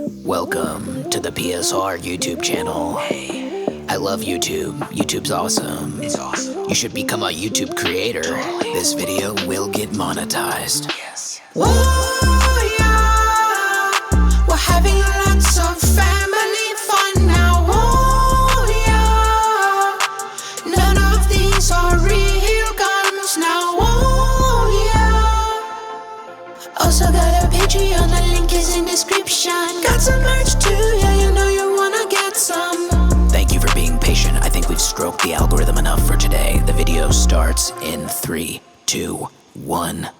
Welcome to the PSR YouTube channel. Hey, I love YouTube. YouTube's awesome. It's awesome. You should become a YouTube creator. Totally. This video will get monetized. Yes. Whoa, yeah. We're having lots of family fun now. Whoa, yeah. None of these are real guns now. Whoa, yeah. Also got a Patreon, the link is in description. Got some merch too, yeah, you know you wanna get some. Thank you for being patient. I think we've stroked the algorithm enough for today. The video starts in 3, 2, 1.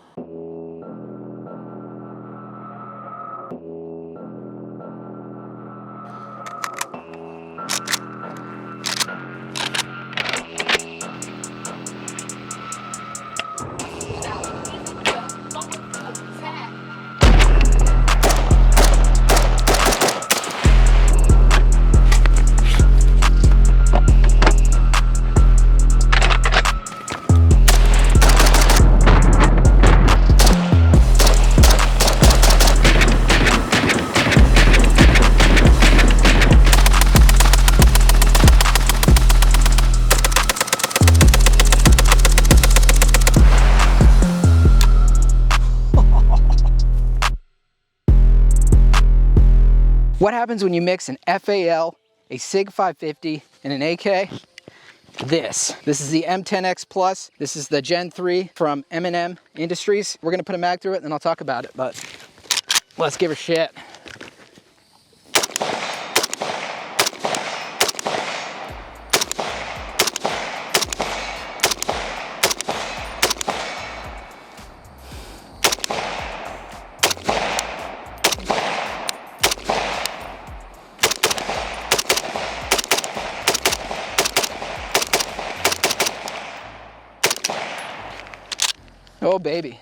What happens when you mix an FAL, a SIG 550, and an AK? This is the M10X Plus. This is the Gen 3 from M&M Industries. We're gonna put a mag through it and then I'll talk about it, but let's give her shit. Oh baby.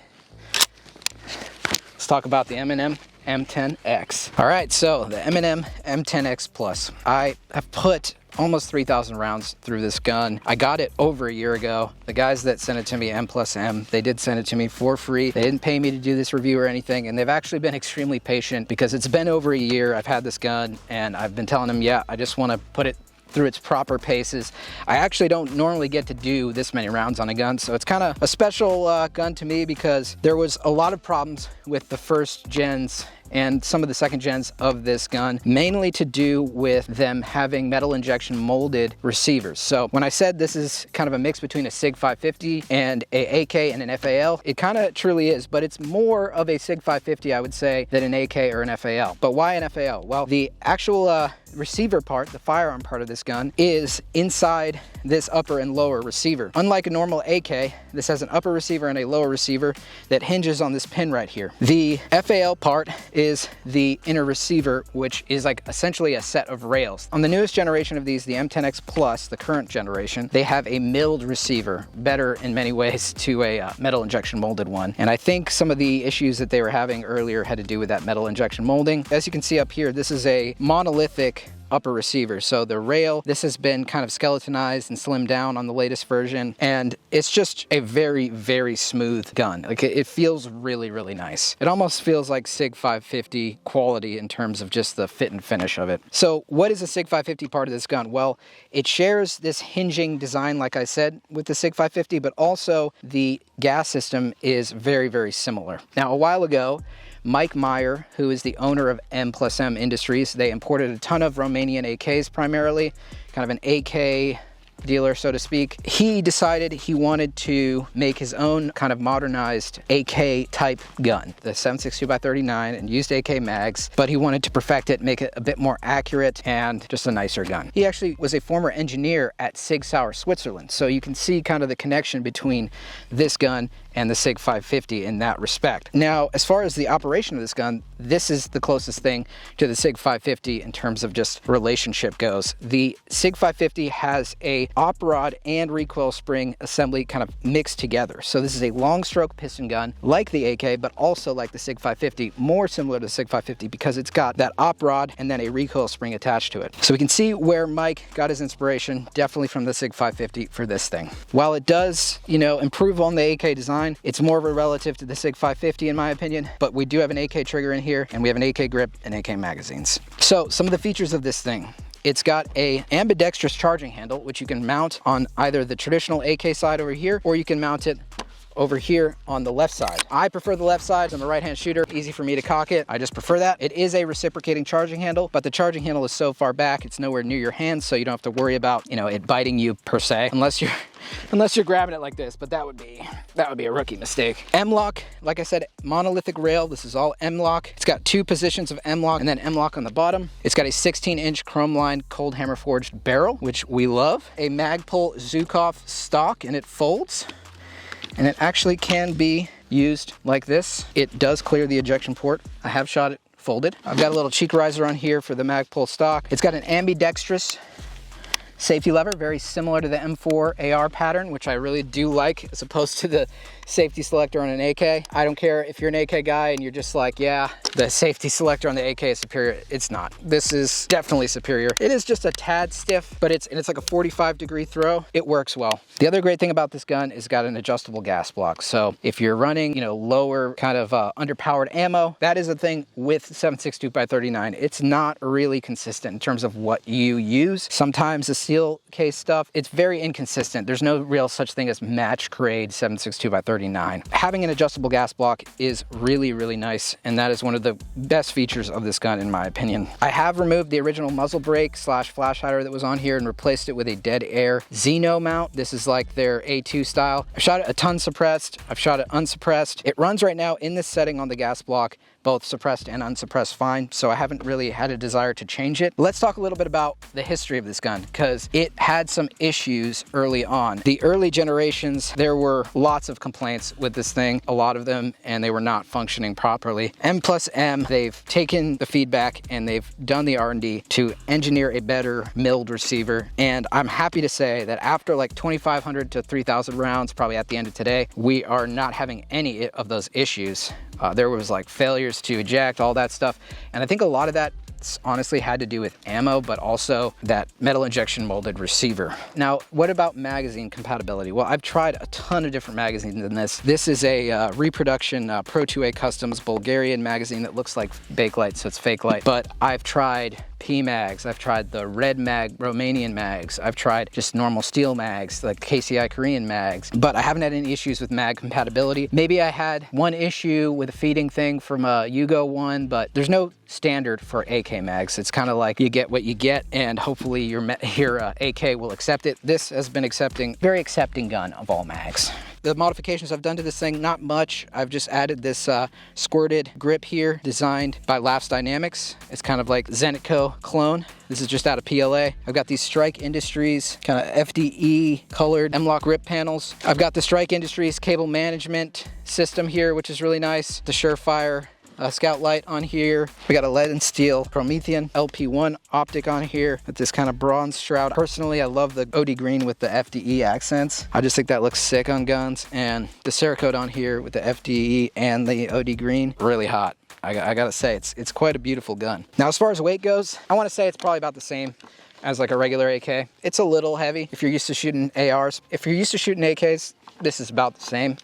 Let's talk about the M&M M10X. All right, so the M&M M10X Plus. I have put almost 3,000 rounds through this gun. I got it over a year ago. The guys that sent it to me, M+M, they did send it to me for free. They didn't pay me to do this review or anything, and they've actually been extremely patient because it's been over a year I've had this gun, and I've been telling them, yeah, I just want to put it through its proper paces. I actually don't normally get to do this many rounds on a gun, so it's kind of a special gun to me because there was a lot of problems with the first gens and some of the second gens of this gun, mainly to do with them having metal injection molded receivers. So when I said this is kind of a mix between a SIG 550 and a AK and an FAL, it kind of truly is, but it's more of a SIG 550, I would say, than an AK or an FAL. But why an FAL? Well, the actual receiver part, the firearm part of this gun, is inside this upper and lower receiver. Unlike a normal AK, this has an upper receiver and a lower receiver that hinges on this pin right here. The FAL part is the inner receiver, which is like essentially a set of rails. On the newest generation of these, the M10X Plus, the current generation, they have a milled receiver, better in many ways to a metal injection molded one. And I think some of the issues that they were having earlier had to do with that metal injection molding. As you can see up here, this is a monolithic upper receiver. So the rail, this has been kind of skeletonized and slimmed down on the latest version, and it's just a very, very smooth gun. Like it feels really, really nice. It almost feels like SIG 550 quality in terms of just the fit and finish of it. So what is the SIG 550 part of this gun? Well, it shares this hinging design, like I said, with the SIG 550, but also the gas system is very, very similar. Now, a while ago, Mike Meyer, who is the owner of M+M Industries, they imported a ton of Romanian AKs primarily, kind of an AK dealer, so to speak. He decided he wanted to make his own kind of modernized AK type gun, the 7.62x39, and used AK mags, but he wanted to perfect it, make it a bit more accurate and just a nicer gun. He actually was a former engineer at SIG Sauer, Switzerland, so you can see kind of the connection between this gun and the SIG 550 in that respect. Now, as far as the operation of this gun, this is the closest thing to the SIG 550 in terms of just relationship goes. The SIG 550 has a op rod and recoil spring assembly kind of mixed together. So this is a long stroke piston gun like the AK, but also like the SIG 550, more similar to the SIG 550 because it's got that op rod and then a recoil spring attached to it. So we can see where Mike got his inspiration, definitely from the SIG 550 for this thing. While it does, you know, improve on the AK design, design. It's more of a relative to the SIG 550 in my opinion, but we do have an AK trigger in here, and we have an AK grip and AK magazines. So some of the features of this thing. It's got a ambidextrous charging handle, which you can mount on either the traditional AK side over here, or you can mount it over here on the left side. I prefer the left side. I'm a right-hand shooter, easy for me to cock it. I just prefer that. It is a reciprocating charging handle, but the charging handle is so far back, it's nowhere near your hands, so you don't have to worry about, you know, it biting you per se, unless you're grabbing it like this, but that would be a rookie mistake. M-lock, like I said, monolithic rail. This is all M-lock. It's got 2 positions of M-lock and then M-lock on the bottom. It's got a 16-inch chrome-lined cold hammer forged barrel, which we love. A Magpul Zukov stock, and it folds. And it actually can be used like this. It does clear the ejection port. I have shot it folded. I've got a little cheek riser on here for the Magpul stock. It's got an ambidextrous safety lever, very similar to the M4 AR pattern, which I really do like, as opposed to the safety selector on an AK. I don't care if you're an AK guy and you're just like, yeah, the safety selector on the AK is superior. It's not. This is definitely superior. It is just a tad stiff, but it's like a 45-degree throw. It works well. The other great thing about this gun is it's got an adjustable gas block. So if you're running, you know, lower kind of underpowered ammo, that is a thing with 7.62 by 39. It's not really consistent in terms of what you use. Sometimes the steel case stuff, it's very inconsistent. There's no real such thing as match grade 7.62 by 39. Having an adjustable gas block is really, really nice, and that is one of the best features of this gun in my opinion. I have removed the original muzzle brake / flash hider that was on here and replaced it with a dead air Xeno mount. This is like their A2 style. I've shot it a ton suppressed. I've shot it unsuppressed. It runs right now in this setting on the gas block, both suppressed and unsuppressed fine, so I haven't really had a desire to change it. Let's talk a little bit about the history of this gun, because it had some issues early on. The early generations, there were lots of complaints with this thing, a lot of them, and they were not functioning properly. M+M, they've taken the feedback and they've done the R&D to engineer a better milled receiver, and I'm happy to say that after like 2,500 to 3,000 rounds, probably at the end of today, we are not having any of those issues. There was like failures to eject, all that stuff. And I think a lot of that honestly had to do with ammo, but also that metal injection molded receiver. Now, what about magazine compatibility? Well, I've tried a ton of different magazines in this. This is a reproduction Pro 2A Customs Bulgarian magazine that looks like Bakelite, so it's fake light. But I've tried P-mags, I've tried the red mag Romanian mags, I've tried just normal steel mags, like KCI Korean mags, but I haven't had any issues with mag compatibility. Maybe I had one issue with a feeding thing from a Yugo one, but there's no standard for AK mags. It's kind of like you get what you get, and hopefully your AK will accept it. This has been very accepting gun of all mags. The modifications I've done to this thing, not much. I've just added this squirted grip here, designed by Laughs Dynamics. It's kind of like Zenitco clone. This is just out of PLA. I've got these Strike Industries kind of FDE colored M-lock grip panels. I've got the Strike Industries cable management system here, which is really nice. The Surefire scout light on here. We got a lead and steel Promethean LP1 optic on here with this kind of bronze shroud. Personally, I love the OD green with the FDE accents. I just think that looks sick on guns. And the Cerakote on here with the FDE and the OD green, really hot. I gotta say, it's quite a beautiful gun. Now, as far as weight goes, I wanna say it's probably about the same as like a regular AK. It's a little heavy if you're used to shooting ARs. If you're used to shooting AKs, this is about the same.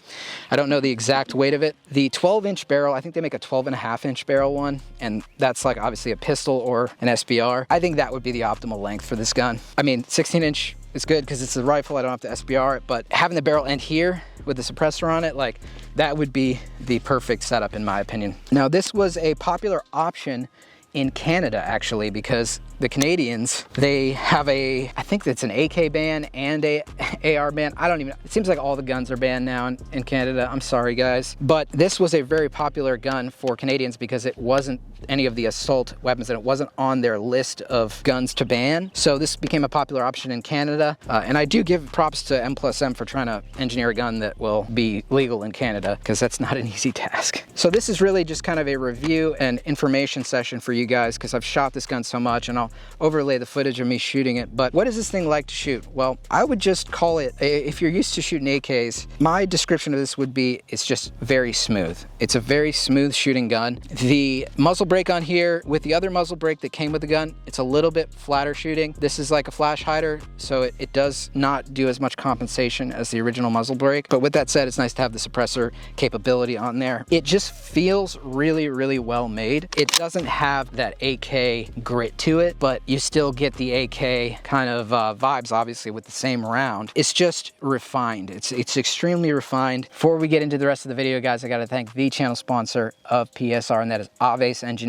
I don't know the exact weight of it. The 12-inch barrel, I think they make a 12.5-inch barrel one, and that's like obviously a pistol or an SBR. I think that would be the optimal length for this gun. I mean, 16-inch is good because it's a rifle, I don't have to SBR it, but having the barrel end here with the suppressor on it, like that would be the perfect setup in my opinion. Now, this was a popular option in Canada actually, because the Canadians, they have I think it's an AK ban and a AR ban. I don't even know. It seems like all the guns are banned now in Canada. I'm sorry guys. But this was a very popular gun for Canadians because it wasn't any of the assault weapons and it wasn't on their list of guns to ban. So this became a popular option in Canada. And I do give props to M+M for trying to engineer a gun that will be legal in Canada, because that's not an easy task. So this is really just kind of a review and information session for you guys, because I've shot this gun so much, and I'll overlay the footage of me shooting it. But what is this thing like to shoot? Well, I would just call it, if you're used to shooting AKs, my description of this would be, it's just very smooth. It's a very smooth shooting gun. The muzzle brake on here, with the other muzzle brake that came with the gun, it's a little bit flatter shooting. This is like a flash hider, so it does not do as much compensation as the original muzzle brake. But with that said, it's nice to have the suppressor capability on there. It just feels really, really well made. It doesn't have that AK grit to it, but you still get the AK kind of vibes, obviously, with the same round. It's just refined. It's extremely refined. Before we get into the rest of the video, guys, I gotta thank the channel sponsor of PSR, and that is Have Engineering.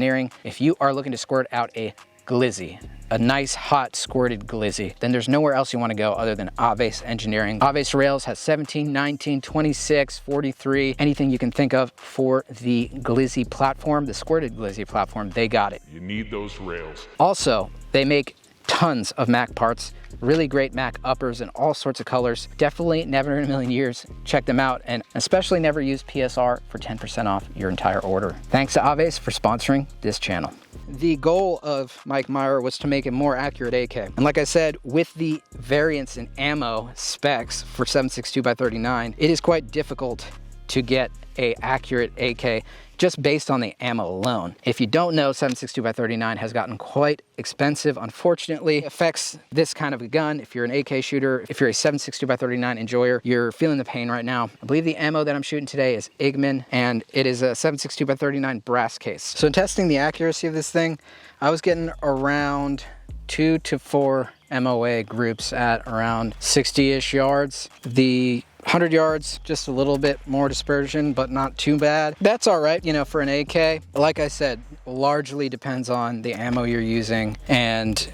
If you are looking to squirt out a glizzy, a nice hot squirted glizzy, then there's nowhere else you want to go other than Have Engineering. Have rails has 17, 19, 26, 43, anything you can think of for the glizzy platform, the squirted glizzy platform, they got it. You need those rails. Also, they make tons of Mac parts, really great Mac uppers in all sorts of colors. Definitely never in a million years check them out, and especially never use PSR for 10% off your entire order. Thanks to Have for sponsoring this channel. The goal of Mike Meyer was to make a more accurate AK. And like I said, with the variance in ammo specs for 7.62x39, it is quite difficult to get a accurate AK just based on the ammo alone. If you don't know, 7.62x39 has gotten quite expensive. Unfortunately, it affects this kind of a gun. If you're an AK shooter, if you're a 7.62x39 enjoyer, you're feeling the pain right now. I believe the ammo that I'm shooting today is Igman, and it is a 7.62x39 brass case. So in testing the accuracy of this thing, I was getting around 2 to 4 MOA groups at around 60-ish yards. The 100 yards, just a little bit more dispersion, but not too bad. That's all right, you know, for an AK. Like I said, largely depends on the ammo you're using, and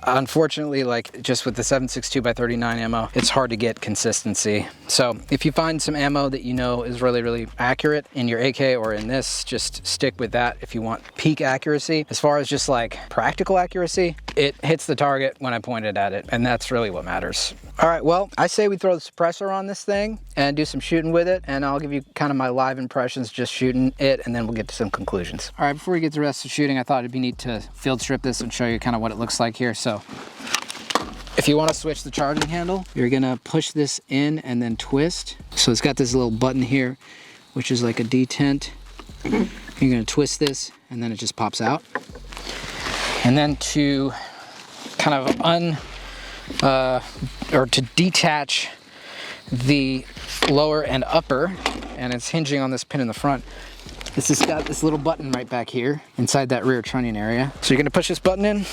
unfortunately, like just with the 7.62x39 ammo, it's hard to get consistency. So if you find some ammo that you know is really, really accurate in your AK or in this, just stick with that if you want peak accuracy. As far as just like practical accuracy, it hits the target when I pointed at it, and that's really what matters. All right, well, I say we throw the suppressor on this thing and do some shooting with it, and I'll give you kind of my live impressions just shooting it, and then we'll get to some conclusions. All right, before we get to the rest of shooting, I thought it'd be neat to field strip this and show you kind of what it looks like here. So if you want to switch the charging handle, you're gonna push this in and then twist. So it's got this little button here, which is like a detent. You're gonna twist this, and then it just pops out. And then to kind of to detach the lower and upper, and it's hinging on this pin in the front. This has got this little button right back here inside that rear trunnion area. So you're gonna push this button in,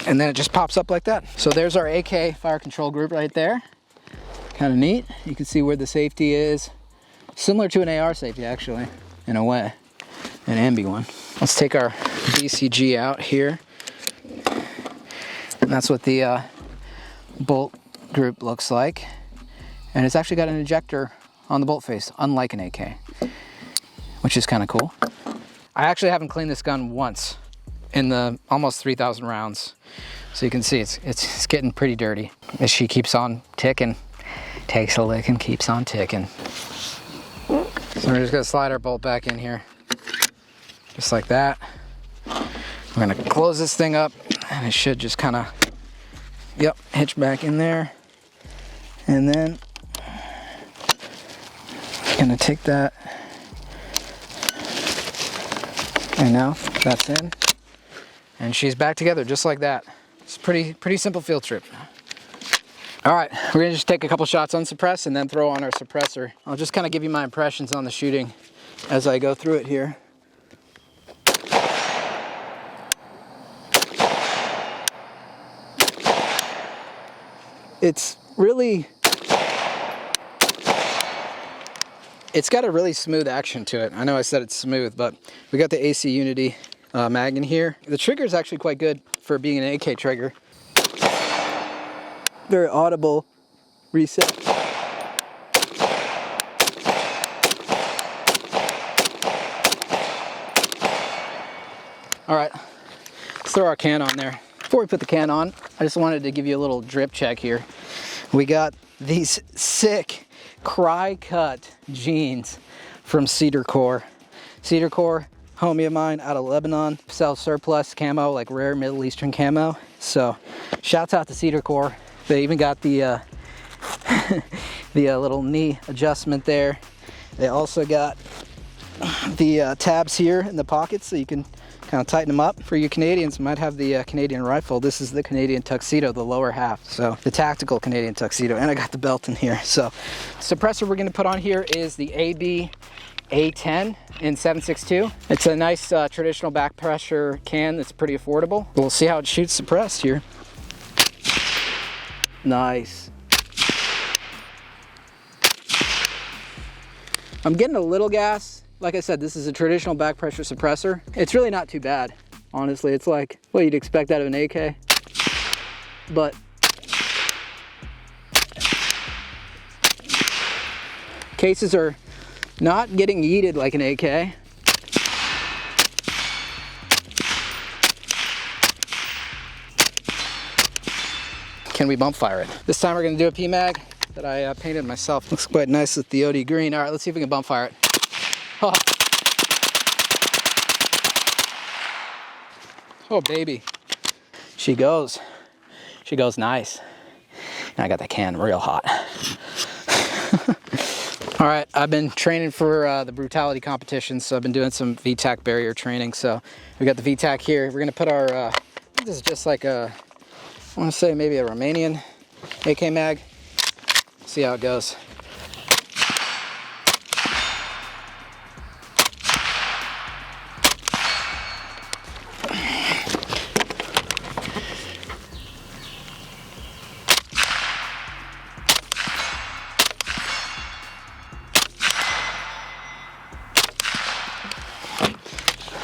and then it just pops up like that. So there's our AK fire control group right there. Kind of neat. You can see where the safety is. Similar to an AR safety, actually, in a way, an ambi one. Let's take our BCG out here. And that's what the bolt group looks like. And it's actually got an ejector on the bolt face, unlike an AK, which is kind of cool. I actually haven't cleaned this gun once in the almost 3,000 rounds. So you can see it's getting pretty dirty as she keeps on ticking. Takes a lick and keeps on ticking. So we're just gonna slide our bolt back in here. Just like that. We're gonna close this thing up, and it should just kind of, yep, hitch back in there. And then gonna take that, and now that's in, and she's back together just like that. It's pretty simple field trip. All right, we're gonna just take a couple shots unsuppressed and then throw on our suppressor. I'll just kind of give you my impressions on the shooting as I go through it here. It's got a really smooth action to it. I know I said it's smooth, but we got the AC Unity mag in here. The trigger is actually quite good for being an AK trigger. Very audible reset. All right, let's throw our can on there. Before we put the can on, I just wanted to give you a little drip check here. We got these sick cry cut jeans from Cedar Core. Cedar Core, homie of mine out of Lebanon, sells surplus camo, like rare Middle Eastern camo. So shouts out to Cedar Core. They even got the the little knee adjustment there. They also got the tabs here in the pockets so you can kind of tighten them up. For you Canadians, might have the Canadian rifle. This is the Canadian tuxedo, the lower half. So the tactical Canadian tuxedo, and I got the belt in here. So suppressor we're gonna put on here is the AB A10 in 7.62. It's a nice traditional back pressure can that's pretty affordable. We'll see how it shoots suppressed here. Nice. I'm getting a little gas. Like I said, this is a traditional back pressure suppressor. It's really not too bad, honestly. It's like what you'd expect out of an AK. But cases are not getting yeeted like an AK. Can we bump fire it? This time we're gonna do a PMag that I painted myself. Looks quite nice with the OD green. All right, let's see if we can bump fire it. Oh, oh baby. She goes nice. And I got that can real hot. All right, I've been training for the brutality competition, so I've been doing some VTAC barrier training. So we got the VTAC here. We're gonna put our, I think this is just like a, I wanna say maybe a Romanian AK mag. See how it goes.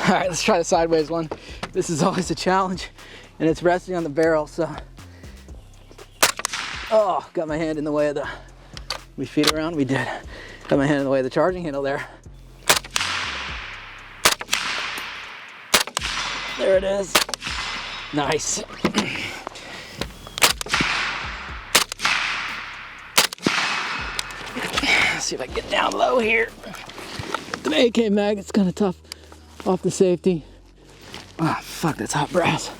All right, let's try the sideways one. This is always a challenge, and it's resting on the barrel, so. Oh, got my hand in the way of the, we feet around, we did. Got my hand in the way of the charging handle there. There it is. Nice. Let's see if I can get down low here. The AK mag, it's kind of tough off the safety. Oh, fuck, that's hot brass.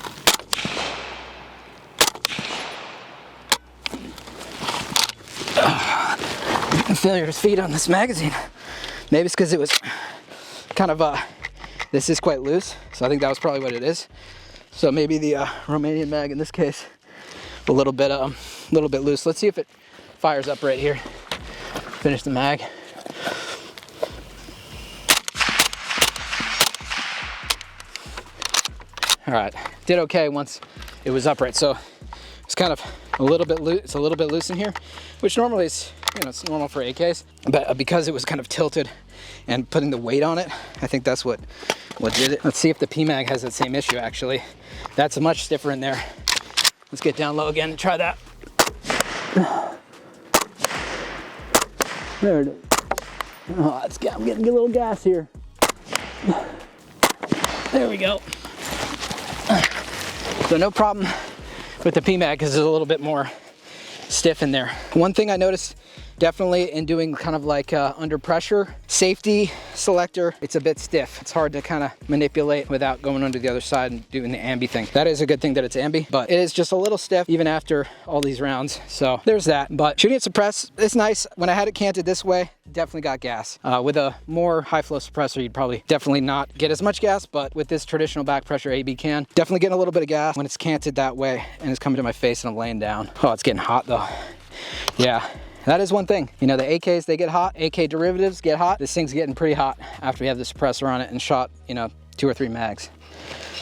You can feel your feet on this magazine. Maybe it's because it was kind of, this is quite loose, so I think that was probably what it is. So maybe the Romanian mag in this case, a little bit loose. Let's see if it fires up right here. Finish the mag. All right, did okay once it was upright. So it's kind of a little bit loose. It's a little bit loose in here, which normally is, you know, it's normal for AKs. But because it was kind of tilted and putting the weight on it, I think that's what did it. Let's see if the PMag has that same issue. Actually, that's much stiffer in there. Let's get down low again and try that. There it is. Oh, I'm getting a little gas here. There we go. So no problem with the PMag because it's a little bit more stiff in there. One thing I noticed definitely in doing kind of like under pressure safety selector, it's a bit stiff. It's hard to kind of manipulate without going under the other side and doing the ambi thing. That is a good thing that it's ambi, but it is just a little stiff even after all these rounds. So there's that. But shooting it suppressed, it's nice. When I had it canted this way, definitely got gas. With a more high flow suppressor, you'd probably definitely not get as much gas, but with this traditional back pressure AB can, definitely getting a little bit of gas when it's canted that way and it's coming to my face and I'm laying down. Oh, it's getting hot though. Yeah. That is one thing. You know, the AKs, they get hot. AK derivatives get hot. This thing's getting pretty hot after we have the suppressor on it and shot, you know, 2 or 3 mags.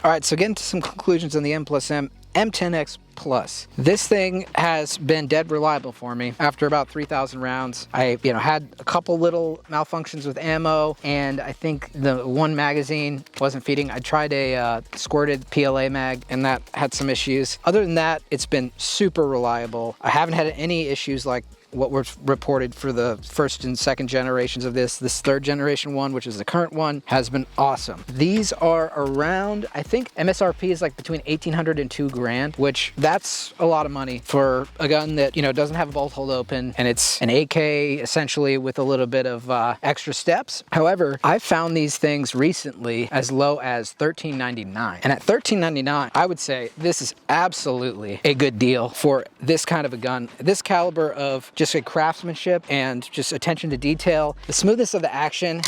All right, so getting to some conclusions on the M+M M10X Plus. This thing has been dead reliable for me. After about 3,000 rounds, I had a couple little malfunctions with ammo, and I think the one magazine wasn't feeding. I tried a squirted PLA mag, and that had some issues. Other than that, it's been super reliable. I haven't had any issues like what was reported for the first and second generations of this. This third generation one, which is the current one, has been awesome. These are around, I think MSRP is like between 1,800 and 2 grand, which that's a lot of money for a gun that, doesn't have a bolt hold open, and it's an AK essentially with a little bit of extra steps. However, I found these things recently as low as $13.99. And at $13.99, I would say this is absolutely a good deal for this kind of a gun. This caliber of just a craftsmanship and just attention to detail, the smoothness of the action,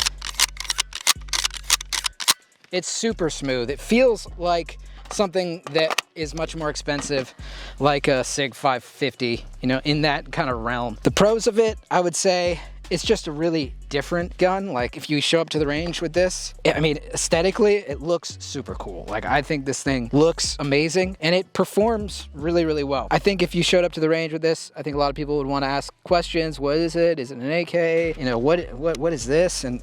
It's super smooth. It feels like something that is much more expensive, like a SIG 550, you know, in that kind of realm. The pros of it, I would say, it's just a really different gun. Like if you show up to the range with this, I mean, aesthetically, it looks super cool. Like I think this thing looks amazing and it performs really, really well. I think if you showed up to the range with this, I think a lot of people would want to ask questions. What is it? Is it an AK? You know, what is this? And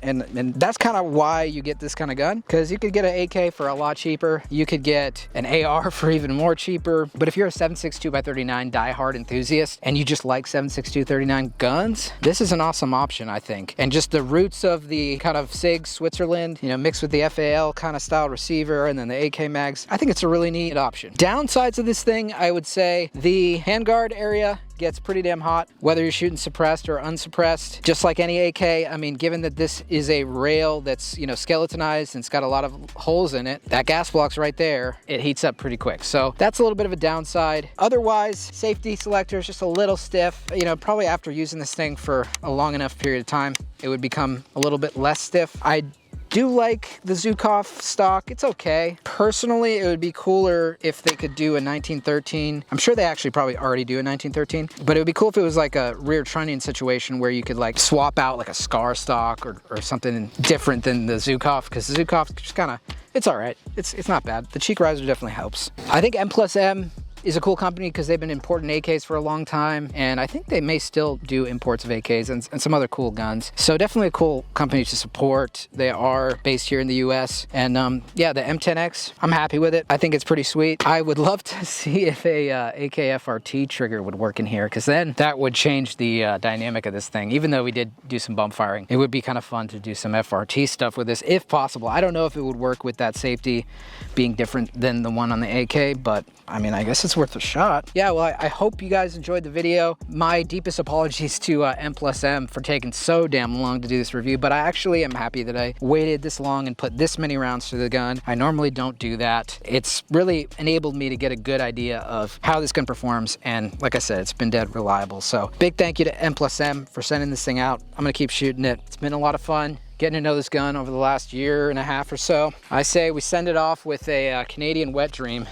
that's kind of why you get this kind of gun, because you could get an AK for a lot cheaper. You could get an AR for even more cheaper. But if you're a 7.62x39 diehard enthusiast and you just like 7.62x39 guns, this is an awesome option, I think. And just the roots of the kind of SIG Switzerland, you know, mixed with the FAL kind of style receiver and then the AK mags, I think it's a really neat option. Downsides of this thing, I would say the handguard area gets pretty damn hot, whether you're shooting suppressed or unsuppressed. Just like any AK, I mean, given that this is a rail that's, you know, skeletonized and it's got a lot of holes in it, that gas block's right there, it heats up pretty quick. So that's a little bit of a downside. Otherwise, safety selector is just a little stiff. You know, probably after using this thing for a long enough period of time, it would become a little bit less stiff. I do like the Zukov stock. It's okay. Personally, it would be cooler if they could do a 1913. I'm sure they actually probably already do a 1913, but it would be cool if it was like a rear trunnion situation where you could like swap out like a Scar stock or something different than the Zukov, because the Zukov just kind of, it's all right. It's not bad. The cheek riser definitely helps. I think M+M is a cool company because they've been importing AKs for a long time, and I think they may still do imports of AKs and some other cool guns. So definitely a cool company to support. They are based here in the US, and yeah, the M10X, I'm happy with it. I think it's pretty sweet. I would love to see if a AK FRT trigger would work in here, because then that would change the dynamic of this thing. Even though we did do some bump firing, it would be kind of fun to do some FRT stuff with this if possible. I don't know if it would work with that safety being different than the one on the AK, but I mean, I guess it's worth a shot. Yeah, well, I hope you guys enjoyed the video. My deepest apologies to M+M for taking so damn long to do this review, but I actually am happy that I waited this long and put this many rounds through the gun. I normally don't do that. It's really enabled me to get a good idea of how this gun performs, and like I said, it's been dead reliable. So big thank you to M+M for sending this thing out. I'm gonna keep shooting it. It's been a lot of fun getting to know this gun over the last year and a half or so. I say we send it off with a Canadian Wet Dream.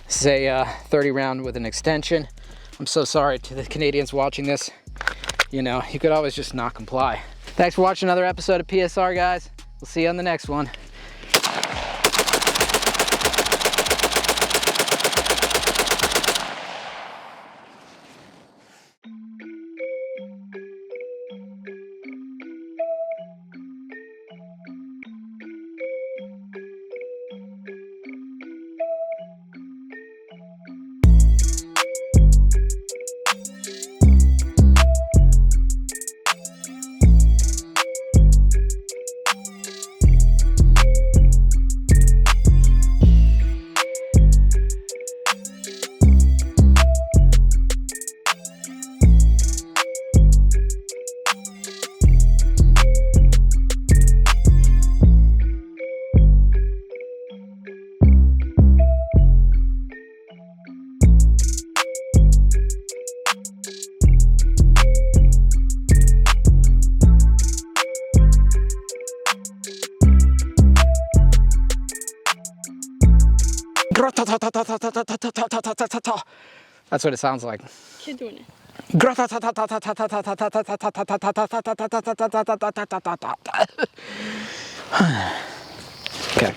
This is a 30 round with an extension. I'm so sorry to the Canadians watching this. You know, you could always just not comply. Thanks for watching another episode of PSR, guys. We'll see you on the next one. That's what it sounds like. Keep doing it. Okay.